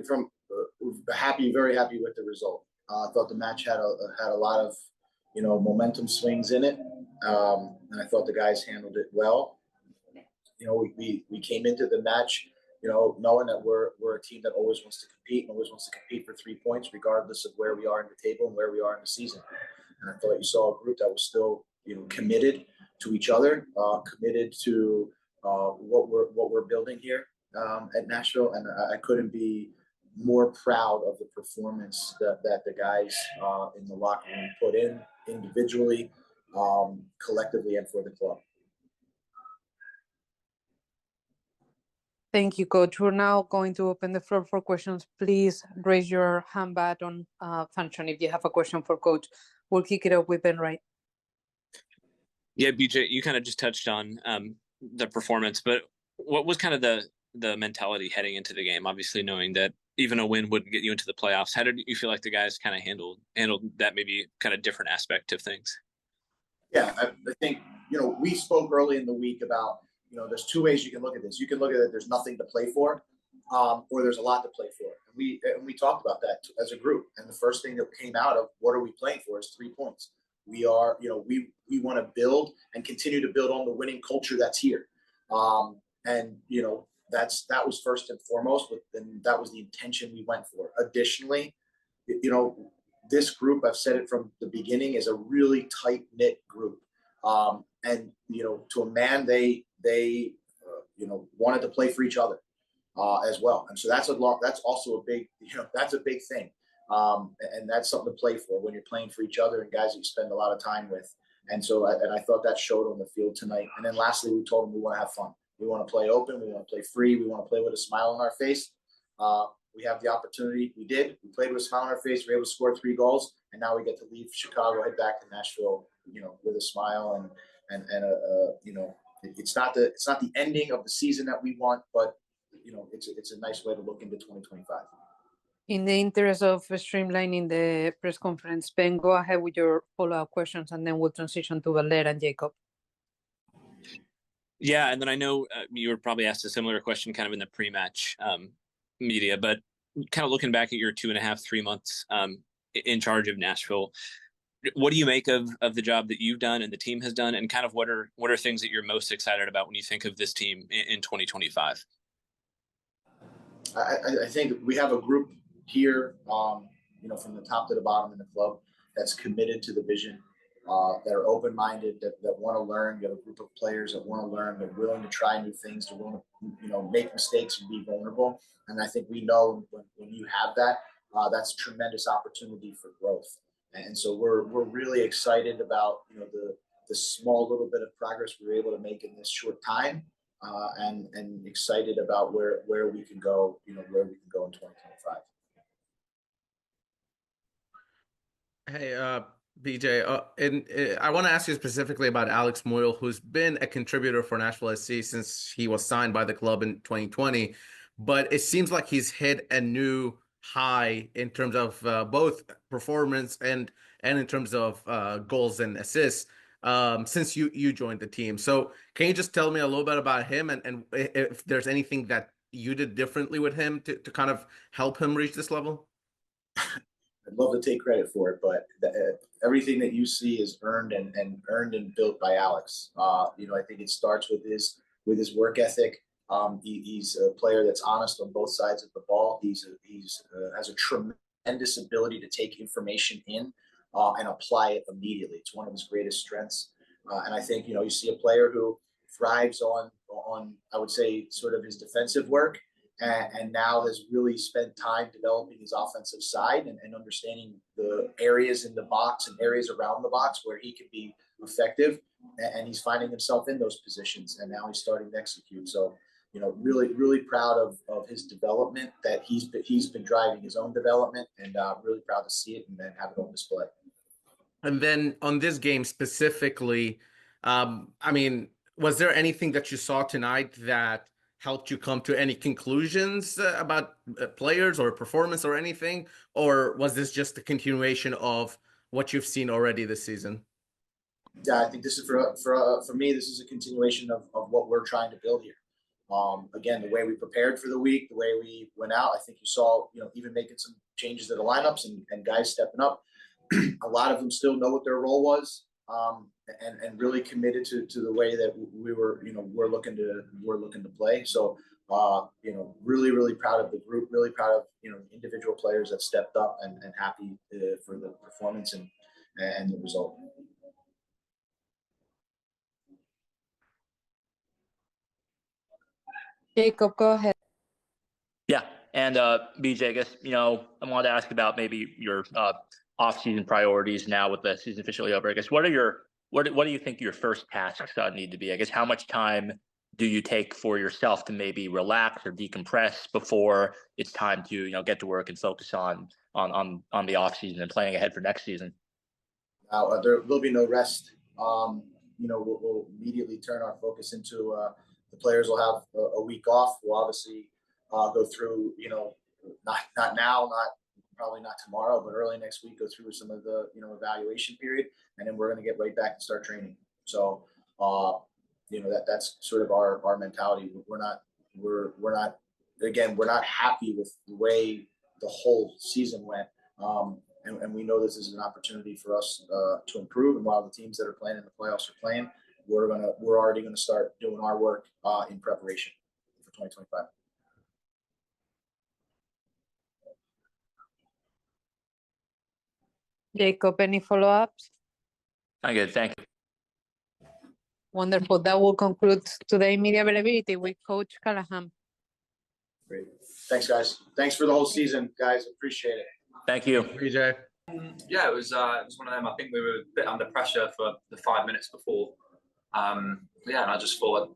from very happy with the result. I thought the match had a lot of, momentum swings in it, and I thought the guys handled it well. We came into the match, knowing that we're a team that always wants to compete and always wants to compete for 3 points, regardless of where we are in the table and where we are in the season. And I thought you saw a group that was still, committed to each other, committed to what we're building here at Nashville, and I couldn't be more proud of the performance that the guys in the locker room put in individually, collectively, and for the club. Thank you, Coach. We're now going to open the floor for questions. Please raise your hand button function if you have a question for Coach. We'll kick it off with Ben Wright. Yeah, BJ, you kind of just touched on the performance, but what was kind of the mentality heading into the game? Obviously, knowing that even a win wouldn't get you into the playoffs, how did you feel like the guys kind of handled that maybe kind of different aspect of things? Yeah, I think we spoke early in the week about there's two ways you can look at this. You can look at it, there's nothing to play for, or there's a lot to play for. And we talked about that as a group. And the first thing that came out of what are we playing for is 3 points. We are, we want to build and continue to build on the winning culture that's here. And that was first and foremost, and that was the intention we went for. Additionally, this group, I've said it from the beginning, is a really tight-knit group. And to a man, they wanted to play for each other as well. And so that's also a big, that's a big thing. And that's something to play for when you're playing for each other and guys that you spend a lot of time with. And so, I thought that showed on the field tonight. And then lastly, we told them we want to have fun. We want to play open. We want to play free. We want to play with a smile on our face. We have the opportunity. We did. We played with a smile on our face. We were able to score 3 goals. And now we get to leave Chicago, head back to Nashville, with a smile and it's not the ending of the season that we want, but it's a nice way to look into 2025. In the interest of streamlining the press conference, Ben, go ahead with your follow-up questions, and then we'll transition to Valer and Jacob. Yeah, and then I know you were probably asked a similar question kind of in the pre-match media, but kind of looking back at your 2.5, 3 months in charge of Nashville, what do you make of the job that you've done and the team has done, and kind of what are things that you're most excited about when you think of this team in 2025? I think we have a group here, from the top to the bottom in the club that's committed to the vision, that are open-minded, that want to learn. You have a group of players that want to learn. They're willing to try new things. They're willing to, make mistakes and be vulnerable. And I think we know when you have that, that's tremendous opportunity for growth. And so we're really excited about, the small little bit of progress we were able to make in this short time, and excited about where we can go, where we can go in 2025. Hey, BJ, and I want to ask you specifically about Alex Muyl, who's been a contributor for Nashville SC since he was signed by the club in 2020, but it seems like he's hit a new high in terms of both performance and in terms of goals and assists since you joined the team. So can you just tell me a little bit about him and if there's anything that you did differently with him to kind of help him reach this level? I'd love to take credit for it, but everything that you see is earned and built by Alex. I think it starts with his work ethic. He's a player that's honest on both sides of the ball. He's has a tremendous ability to take information in and apply it immediately. It's one of his greatest strengths. And I think you see a player who thrives on I would say sort of his defensive work. And now has really spent time developing his offensive side and understanding the areas in the box and areas around the box where he can be effective. And he's finding himself in those positions. And now he's starting to execute. So, really, really proud of his development, that he's been driving his own development, and really proud to see it and then have it on display. And then on this game specifically, was there anything that you saw tonight that helped you come to any conclusions about players or performance or anything? Or was this just a continuation of what you've seen already this season? Yeah, I think this is for me, this is a continuation of what we're trying to build here. Again, the way we prepared for the week, the way we went out, I think you saw, even making some changes to the lineups and guys stepping up. A lot of them still know what their role was, and really committed to the way that we were, we're looking to play. So, really, really proud of the group, really proud of, individual players that stepped up, and happy for the performance and the result. Jacob, go ahead. Yeah, and BJ, I guess I wanted to ask about maybe your off-season priorities now with the season officially over. I guess what do you think your first tasks need to be? I guess how much time do you take for yourself to maybe relax or decompress before it's time to get to work and focus on the off-season and planning ahead for next season? There will be no rest. We'll immediately turn our focus into the players will have a week off. We'll obviously go through, not now, probably not tomorrow, but early next week, go through some of the, evaluation period, and then we're going to get right back and start training. So, that's sort of our mentality. We're not happy with the way the whole season went. And we know this is an opportunity for us to improve. And while the teams that are playing in the playoffs are playing, we're already going to start doing our work in preparation for 2025. Jacob, any follow-ups? I'm good, thank you. Wonderful. That will conclude today's media availability with Coach Callaghan. Great. Thanks, guys. Thanks for the whole season, guys. Appreciate it. Thank you. BJ. Yeah, it was one of them. I think we were a bit under pressure for the 5 minutes before. And I just thought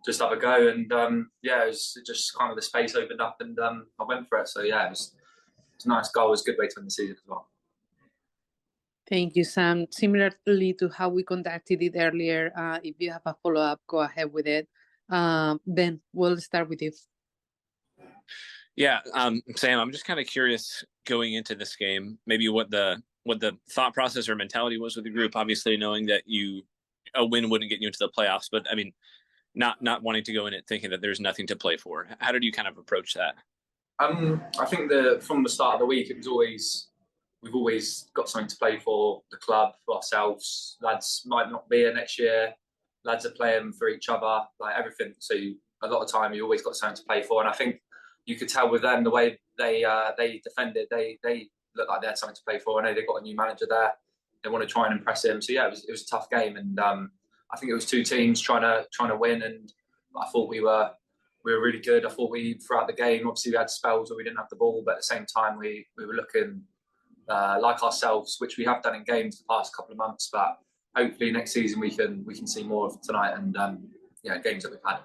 just have a go, and it was just kind of the space opened up, and I went for it. So yeah, it was a nice goal. It was a good way to end the season as well. Thank you, Sam. Similarly to how we conducted it earlier, if you have a follow-up, go ahead with it. Ben, we'll start with you. Yeah, Sam, I'm just kind of curious going into this game, maybe what the thought process or mentality was with the group. Obviously, knowing that a win wouldn't get you into the playoffs, but I mean, not wanting to go in it thinking that there's nothing to play for. How did you kind of approach that? I think from the start of the week, we've always got something to play for, the club, for ourselves. Lads might not be here next year. Lads are playing for each other, like everything. So a lot of time you always got something to play for, and I think you could tell with them the way they defended. They looked like they had something to play for. I know they got a new manager there. They want to try and impress him. So yeah, it was a tough game, and I think it was two teams trying to win. And I thought we were really good. I thought throughout the game, obviously we had spells where we didn't have the ball, but at the same time we were looking like ourselves, which we have done in games the past couple of months. But hopefully next season we can see more of tonight and games that we've had.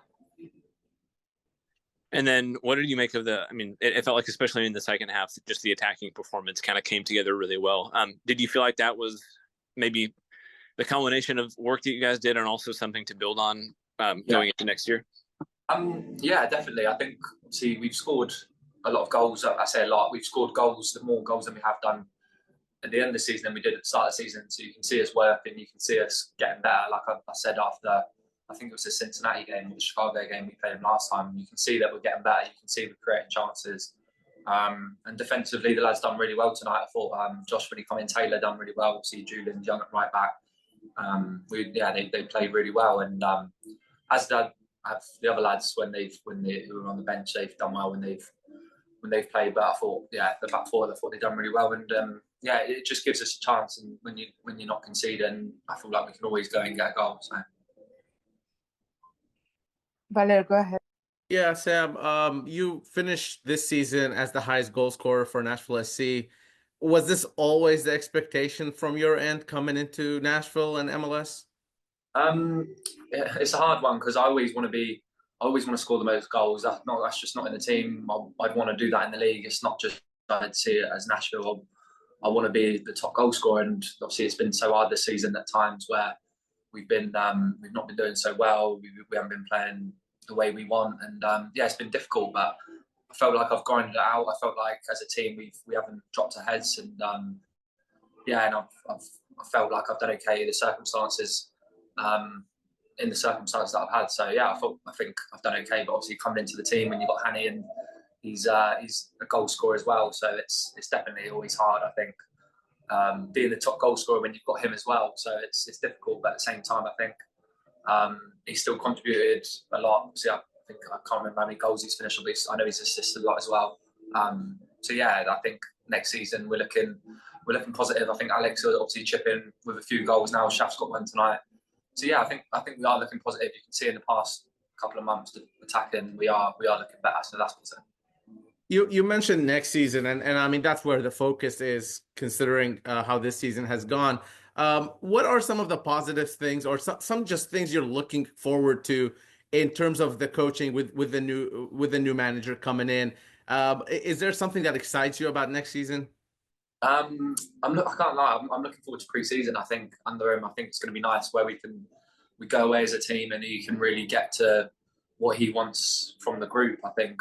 And then what did you make of it felt like, especially in the second half, just the attacking performance kind of came together really well. Did you feel like that was maybe the culmination of work that you guys did and also something to build on going into next year? Yeah, definitely. I think, obviously, we've scored a lot of goals. I say a lot. We've scored more goals than we have done at the end of the season than we did at the start of the season. So you can see us working. You can see us getting better. Like I said after, I think it was the Cincinnati game or the Chicago game we played them last time. You can see that we're getting better. You can see we're creating chances. And defensively, the lads done really well tonight. I thought Josh, when he come in, Taylor done really well. Obviously, Julian Young at right back. They played really well. And as have the other lads who were on the bench, they've done well when they've played. But I thought, the back four, I thought they've done really well. And it just gives us a chance. And when you're not conceding, I feel like we can always go and get a goal. So. Valer, go ahead. Yeah, Sam, you finished this season as the highest goal scorer for Nashville SC. Was this always the expectation from your end coming into Nashville and MLS? It's a hard one because I always want to score the most goals. That's just not in the team. I'd want to do that in the league. It's not just I'd see it as Nashville. I want to be the top goal scorer, and obviously it's been so hard this season at times where we've not been doing so well. We haven't been playing the way we want, and it's been difficult. But I felt like I've grinded it out. I felt like as a team we haven't dropped our heads, and and I felt like I've done okay. The circumstances in the circumstances that I've had. So yeah, I think I've done okay. But obviously coming into the team when you've got Hanny and he's a goal scorer as well. So it's definitely always hard. I think being the top goal scorer when you've got him as well. So it's difficult, but at the same time, I think he's still contributed a lot. See, I think I can't remember how many goals he's finished, but I know he's assisted a lot as well. So yeah, I think next season we're looking positive. I think Alex will obviously chip in with a few goals now. Shaf's got one tonight. So yeah, I think we are looking positive. You can see in the past couple of months attacking, we are looking better. So that's positive. You mentioned next season, and I mean that's where the focus is, considering how this season has gone. What are some of the positive things, or some just things you're looking forward to in terms of the coaching with the new manager coming in? Is there something that excites you about next season? I can't lie. I'm looking forward to pre-season. I think under him, I think it's going to be nice where we go away as a team and he can really get to what he wants from the group. I think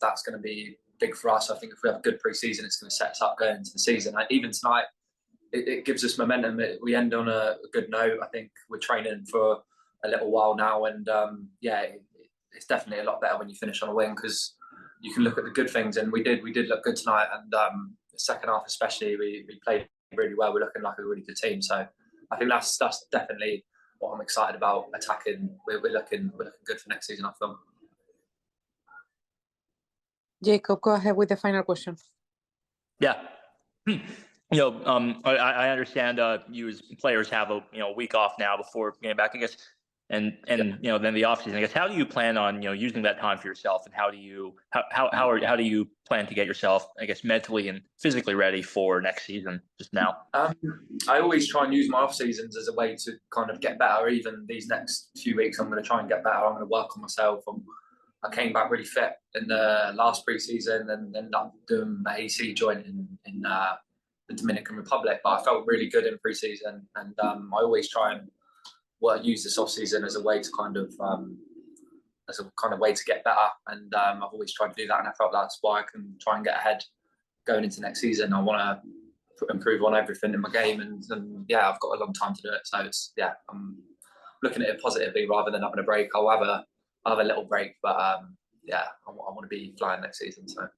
that's going to be big for us. I think if we have a good pre-season, it's going to set us up going into the season. Even tonight, it gives us momentum. We end on a good note. I think we're training for a little while now, and it's definitely a lot better when you finish on a win because you can look at the good things. And we did look good tonight, and the second half especially, we played really well. We're looking like a really good team. So I think that's definitely what I'm excited about. Attacking, we're looking good for next season, I feel. Jacob, go ahead with the final question. Yeah. I understand you as players have a week off now before getting back, I guess, and then the offseason. I guess, how do you plan on using that time for yourself, and how do you plan to get yourself, I guess, mentally and physically ready for next season? Just now, I always try and use my off seasons as a way to kind of get better. Even these next few weeks, I'm going to try and get better. I'm going to work on myself. I came back really fit in the last pre-season and ended up doing my AC joint in the Dominican Republic. But I felt really good in pre-season, and I always try and use this off-season as a way to kind of way to get better. And I've always tried to do that, and I felt that's why I can try and get ahead going into next season. I want to improve on everything in my game, and I've got a long time to do it. So I'm looking at it positively rather than having a break. I'll have a little break, but I want to be flying next season. So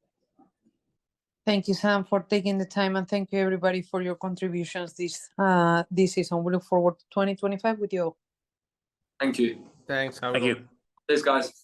thank you, Sam, for taking the time, and thank you everybody for your contributions this season. We look forward to 2025 with you all. Thank you. Thanks. thank you. Cheers, guys.